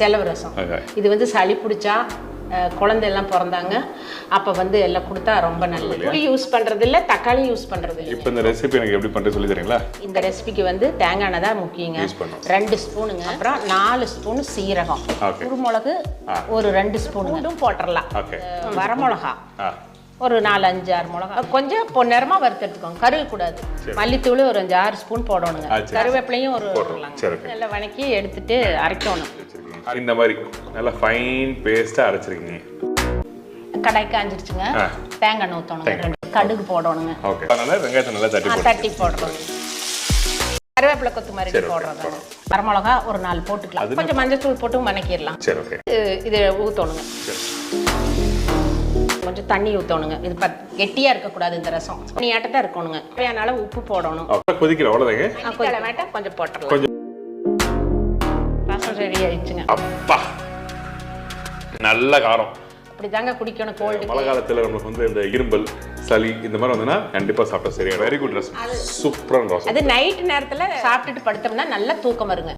செலவு ரசம். இது வந்து சளி பிடிச்சா குழந்தை எல்லாம் பிறந்தாங்க அப்போ வந்து எல்லாம் கொடுத்தா ரொம்ப நல்லது. புளி யூஸ் பண்ணுறது இல்லை, தக்காளி யூஸ் பண்ணுறது இல்லை. இப்போ இந்த ரெசிபி எனக்கு எப்படி பண்ணுறது சொல்லி தரீங்களா? இந்த ரெசிபிக்கு வந்து தேங்காய் எண்ணெய் தான் முக்கியங்க. 2 ஸ்பூனுங்க. அப்புறம் 4 ஸ்பூன் சீரகம், குருமிளகு ஒரு 2 ஸ்பூனும் போட்டுடலாம். வரமிளகா ஒரு 4-5-6 மிளகா கொஞ்சம் பொன்னேரமாக வறுத்தெடுத்துக்கோங்க, கருகக்கூடாது. மல்லித்தூள் ஒரு 5-6 ஸ்பூன் போடணுங்க. கருவேப்பிலையும் ஒரு நல்லா வணக்கி எடுத்துட்டு அரைக்கணும். இந்த மாதிரி நல்லா ஃபைன் பேஸ்ட்டாக அரைச்சிருக்கீங்க. கடாய் காஞ்சிருச்சுங்க, தேங்காய் எண்ணெய் ஊற்றணுங்க, 2 கடுகு போடணுங்க. ஓகே, அதனால வெங்காயத்தை நல்லா தட்டி போடுறோங்க. கருவேப்பிலை கொத்தமல்லி போடுறோங்க. வரமிளகா ஒரு 4 போட்டுக்கலாம். கொஞ்சம் மஞ்சள் தூள் போட்டு வணக்கிடலாம். சரி, ஓகே. இது ஊற்றணுங்க. கொஞ்சம் தண்ணி ஊற்றணுங்க. இது கெட்டியா இருக்கக்கூடாது. இந்த ரசம் தண்ணியாட்ட தான் இருக்கணுங்க. அதனால உப்பு போடணும். கொதிக்கிற அவ்வளோதாங்க. கொஞ்சம் போட்டுடலாம். ரசம் ரெடி ஆயிடுச்சுங்க. அப்பா நல்ல காரம். அப்படி தாங்க குடிக்கணும். கோல்டு மழை காலத்தில் நமக்கு வந்து இந்த இரும்பல் சளி இந்த மாதிரி வந்துன்னா கண்டிப்பாக சாப்பிட்டா சரியா. வெரி குட் ரசம், சூப்பரான ரசம். அது நைட் நேரத்தில் சாப்பிட்டுட்டு படுத்தோம்னா நல்லா தூக்கம் வருங்க.